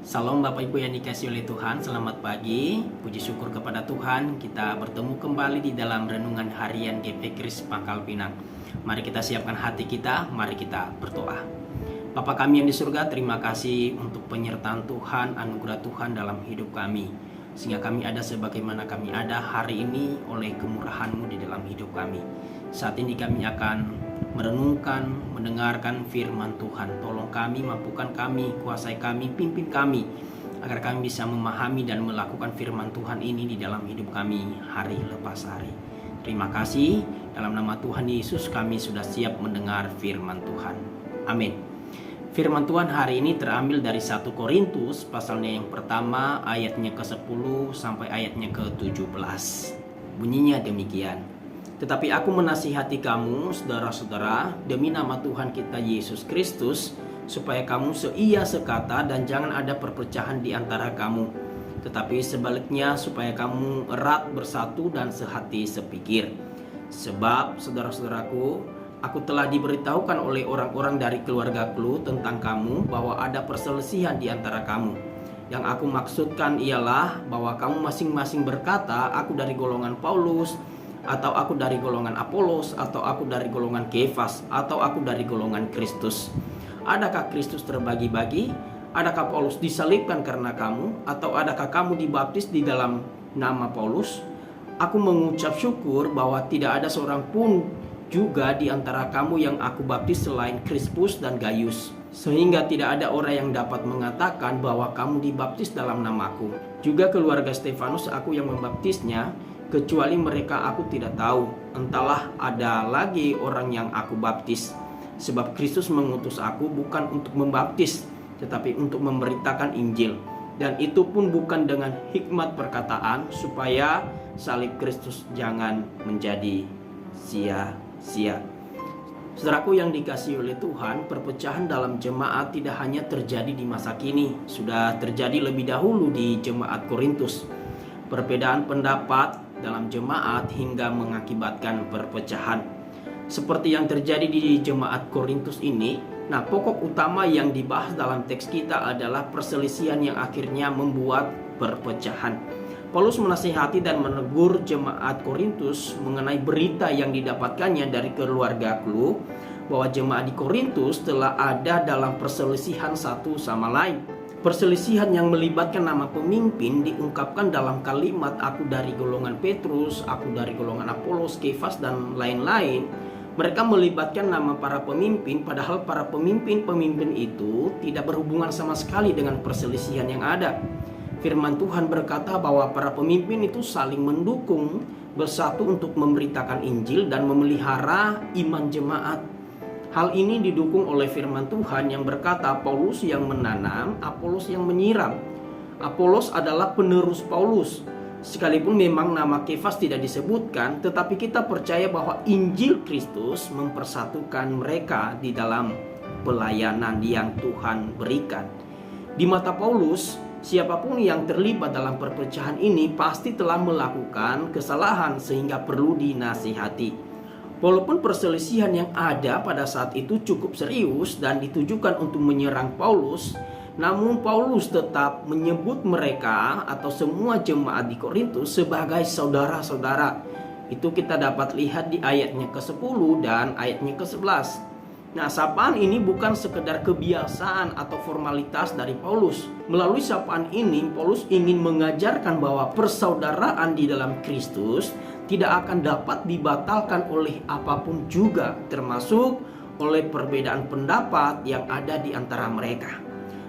Salam Bapak Ibu yang dikasihi oleh Tuhan, selamat pagi. Puji syukur kepada Tuhan, kita bertemu kembali di dalam renungan harian GP Kris Pangkal Pinang. Mari kita siapkan hati kita, mari kita berdoa. Bapa kami yang di surga, terima kasih untuk penyertaan Tuhan, anugerah Tuhan dalam hidup kami. Sehingga kami ada sebagaimana kami ada hari ini oleh kemurahan-Mu di dalam hidup kami. Saat ini kami akan merenungkan, mendengarkan firman Tuhan. Tolong kami, mampukan kami, kuasai kami, pimpin kami, agar kami bisa memahami dan melakukan firman Tuhan ini di dalam hidup kami hari lepas hari. Terima kasih, dalam nama Tuhan Yesus kami sudah siap mendengar firman Tuhan. Amin. Firman Tuhan hari ini terambil dari 1 Korintus pasalnya yang pertama ayatnya ke-10 sampai ayatnya ke-17. Bunyinya demikian. Tetapi aku menasihati kamu, saudara-saudara, demi nama Tuhan kita Yesus Kristus, supaya kamu seia sekata dan jangan ada perpecahan di antara kamu. Tetapi sebaliknya supaya kamu erat bersatu dan sehati sepikir. Sebab, saudara-saudaraku, aku telah diberitahukan oleh orang-orang dari keluarga Klu tentang kamu bahwa ada perselisihan di antara kamu. Yang aku maksudkan ialah bahwa kamu masing-masing berkata, aku dari golongan Paulus, atau aku dari golongan Apolos, atau aku dari golongan Kefas, atau aku dari golongan Kristus. Adakah Kristus terbagi-bagi? Adakah Paulus disalibkan karena kamu? Atau adakah kamu dibaptis di dalam nama Paulus? Aku mengucap syukur bahwa tidak ada seorang pun juga di antara kamu yang aku baptis selain Krispus dan Gaius. Sehingga tidak ada orang yang dapat mengatakan bahwa kamu dibaptis dalam namaku. Juga keluarga Stefanus aku yang membaptisnya, kecuali mereka aku tidak tahu. Entahlah ada lagi orang yang aku baptis. Sebab Kristus mengutus aku bukan untuk membaptis, tetapi untuk memberitakan Injil. Dan itu pun bukan dengan hikmat perkataan, supaya salib Kristus jangan menjadi sia-sia. Saudaraku yang dikasihi oleh Tuhan, perpecahan dalam jemaat tidak hanya terjadi di masa kini, sudah terjadi lebih dahulu di jemaat Korintus. Perbedaan pendapat dalam jemaat hingga mengakibatkan perpecahan. Seperti yang terjadi di jemaat Korintus ini, pokok utama yang dibahas dalam teks kita adalah perselisihan yang akhirnya membuat perpecahan. Paulus menasihati dan menegur jemaat Korintus mengenai berita yang didapatkannya dari keluarga Klu, bahwa jemaat di Korintus telah ada dalam perselisihan satu sama lain. Perselisihan yang melibatkan nama pemimpin diungkapkan dalam kalimat aku dari golongan Petrus, aku dari golongan Apolos, Kefas, dan lain-lain. Mereka melibatkan nama para pemimpin, padahal para pemimpin-pemimpin itu tidak berhubungan sama sekali dengan perselisihan yang ada. Firman Tuhan berkata bahwa para pemimpin itu saling mendukung, bersatu untuk memberitakan Injil dan memelihara iman jemaat. Hal ini didukung oleh firman Tuhan yang berkata Paulus yang menanam, Apolos yang menyiram. Apolos adalah penerus Paulus. Sekalipun memang nama Kefas tidak disebutkan, tetapi kita percaya bahwa Injil Kristus mempersatukan mereka di dalam pelayanan yang Tuhan berikan. Di mata Paulus, siapapun yang terlibat dalam perpecahan ini pasti telah melakukan kesalahan sehingga perlu dinasihati. Walaupun perselisihan yang ada pada saat itu cukup serius dan ditujukan untuk menyerang Paulus, namun Paulus tetap menyebut mereka atau semua jemaat di Korintus sebagai saudara-saudara. Itu kita dapat lihat di ayatnya ke-10 dan ayatnya ke-11. Sapaan ini bukan sekedar kebiasaan atau formalitas dari Paulus. Melalui sapaan ini, Paulus ingin mengajarkan bahwa persaudaraan di dalam Kristus tidak akan dapat dibatalkan oleh apapun juga, termasuk oleh perbedaan pendapat yang ada di antara mereka.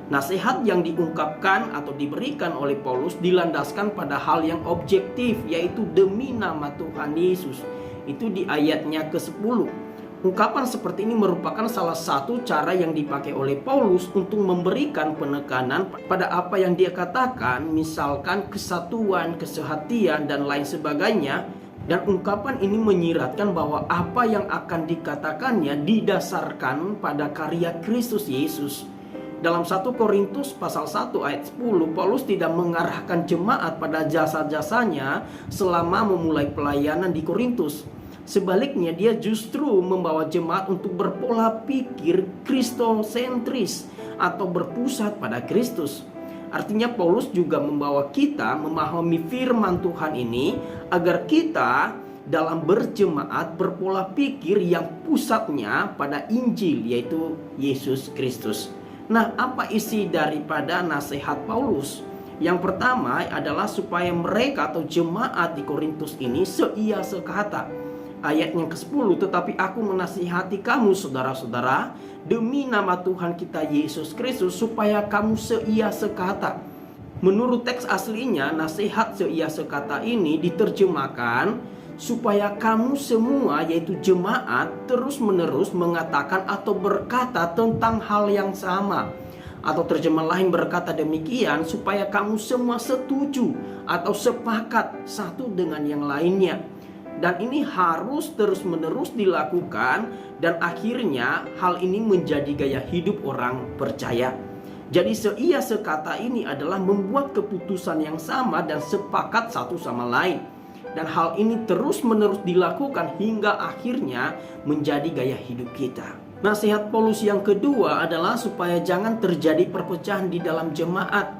Nasihat yang diungkapkan atau diberikan oleh Paulus dilandaskan pada hal yang objektif, yaitu demi nama Tuhan Yesus. Itu di ayatnya ke-10. Ungkapan seperti ini merupakan salah satu cara yang dipakai oleh Paulus untuk memberikan penekanan pada apa yang dia katakan, misalkan kesatuan, kesehatian, dan lain sebagainya. Dan ungkapan ini menyiratkan bahwa apa yang akan dikatakannya didasarkan pada karya Kristus Yesus. Dalam 1 Korintus pasal 1 ayat 10, Paulus tidak mengarahkan jemaat pada jasa-jasanya selama memulai pelayanan di Korintus. Sebaliknya, dia justru membawa jemaat untuk berpola pikir kristosentris atau berpusat pada Kristus. Artinya Paulus juga membawa kita memahami firman Tuhan ini agar kita dalam berjemaat berpola pikir yang pusatnya pada Injil, yaitu Yesus Kristus. Nah, apa isi daripada nasihat Paulus? Yang pertama adalah supaya mereka atau jemaat di Korintus ini seia sekata. Ayat yang ke-10, tetapi aku menasihati kamu saudara-saudara demi nama Tuhan kita Yesus Kristus supaya kamu seia sekata. Menurut teks aslinya, nasihat seia sekata ini diterjemahkan supaya kamu semua, yaitu jemaat, terus-menerus mengatakan atau berkata tentang hal yang sama. Atau terjemah lain berkata demikian, supaya kamu semua setuju atau sepakat satu dengan yang lainnya. Dan ini harus terus-menerus dilakukan, dan akhirnya hal ini menjadi gaya hidup orang percaya. Jadi seia sekata ini adalah membuat keputusan yang sama dan sepakat satu sama lain. Dan hal ini terus-menerus dilakukan hingga akhirnya menjadi gaya hidup kita. Nasihat Paulus yang kedua adalah supaya jangan terjadi perpecahan di dalam jemaat.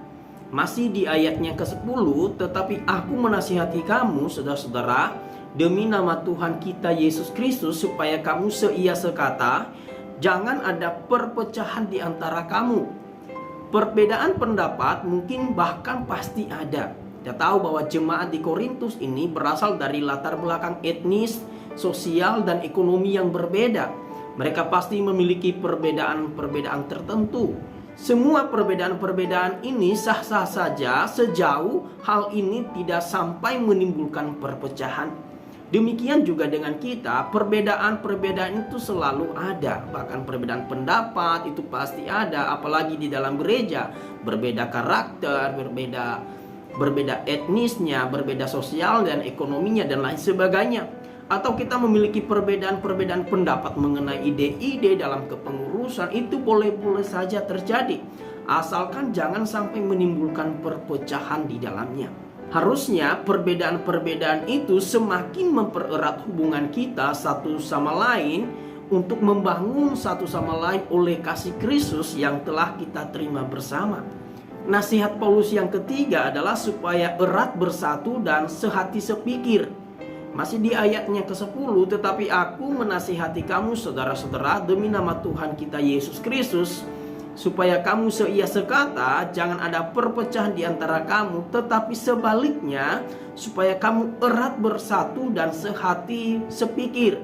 Masih di ayatnya ke-10, tetapi aku menasihati kamu saudara-saudara demi nama Tuhan kita Yesus Kristus supaya kamu seia sekata, jangan ada perpecahan di antara kamu. Perbedaan pendapat mungkin bahkan pasti ada. Kita tahu bahwa jemaat di Korintus ini berasal dari latar belakang etnis, sosial, dan ekonomi yang berbeda. Mereka pasti memiliki perbedaan-perbedaan tertentu. Semua perbedaan-perbedaan ini sah-sah saja sejauh hal ini tidak sampai menimbulkan perpecahan. Demikian juga dengan kita, perbedaan-perbedaan itu selalu ada. Bahkan perbedaan pendapat itu pasti ada, apalagi di dalam gereja. Berbeda karakter, berbeda etnisnya, berbeda sosial dan ekonominya dan lain sebagainya. Atau kita memiliki perbedaan-perbedaan pendapat mengenai ide-ide dalam kepengurusan, itu boleh-boleh saja terjadi, asalkan jangan sampai menimbulkan perpecahan di dalamnya. Harusnya perbedaan-perbedaan itu semakin mempererat hubungan kita satu sama lain untuk membangun satu sama lain oleh kasih Kristus yang telah kita terima bersama. Nasihat Paulus yang ketiga adalah supaya erat bersatu dan sehati sepikir. Masih di ayatnya ke-10, tetapi aku menasihati kamu saudara-saudara demi nama Tuhan kita Yesus Kristus supaya kamu seia sekata, jangan ada perpecahan di antara kamu, tetapi sebaliknya supaya kamu erat bersatu dan sehati sepikir.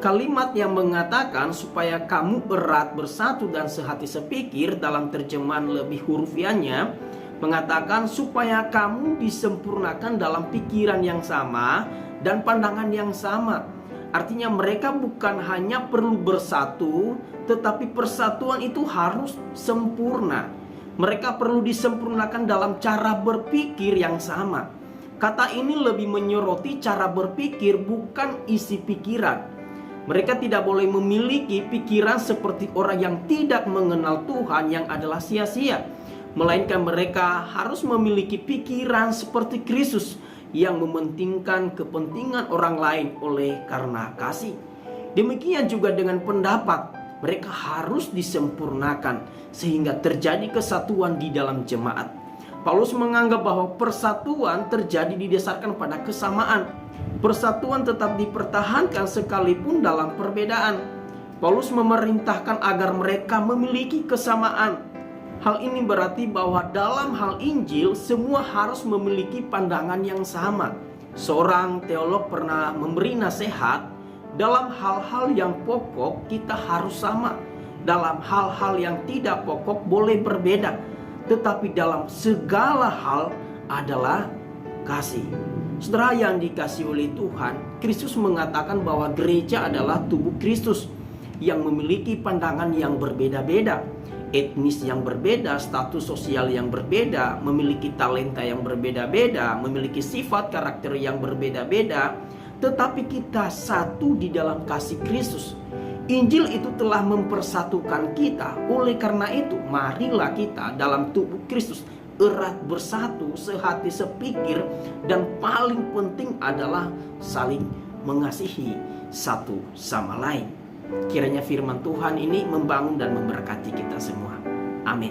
Kalimat yang mengatakan supaya kamu erat bersatu dan sehati sepikir dalam terjemahan lebih hurufiahnya mengatakan supaya kamu disempurnakan dalam pikiran yang sama dan pandangan yang sama. Artinya mereka bukan hanya perlu bersatu, tetapi persatuan itu harus sempurna. Mereka perlu disempurnakan dalam cara berpikir yang sama. Kata ini lebih menyoroti cara berpikir, bukan isi pikiran. Mereka tidak boleh memiliki pikiran seperti orang yang tidak mengenal Tuhan yang adalah sia-sia. Melainkan mereka harus memiliki pikiran seperti Kristus yang mementingkan kepentingan orang lain oleh karena kasih. Demikian juga dengan pendapat, mereka harus disempurnakan sehingga terjadi kesatuan di dalam jemaat. Paulus menganggap bahwa persatuan terjadi didasarkan pada kesamaan. Persatuan tetap dipertahankan sekalipun dalam perbedaan. Paulus memerintahkan agar mereka memiliki kesamaan. Hal ini berarti bahwa dalam hal Injil semua harus memiliki pandangan yang sama. Seorang teolog pernah memberi nasihat, dalam hal-hal yang pokok kita harus sama. Dalam hal-hal yang tidak pokok boleh berbeda, tetapi dalam segala hal adalah kasih. Saudara yang dikasihi oleh Tuhan, Kristus mengatakan bahwa gereja adalah tubuh Kristus yang memiliki pandangan yang berbeda-beda. Etnis yang berbeda, status sosial yang berbeda, memiliki talenta yang berbeda-beda, memiliki sifat karakter yang berbeda-beda, tetapi kita satu di dalam kasih Kristus. Injil itu telah mempersatukan kita. Oleh karena itu, marilah kita dalam tubuh Kristus erat bersatu, sehati sepikir, dan paling penting adalah saling mengasihi satu sama lain. Kiranya firman Tuhan ini membangun dan memberkati kita semua. Amin.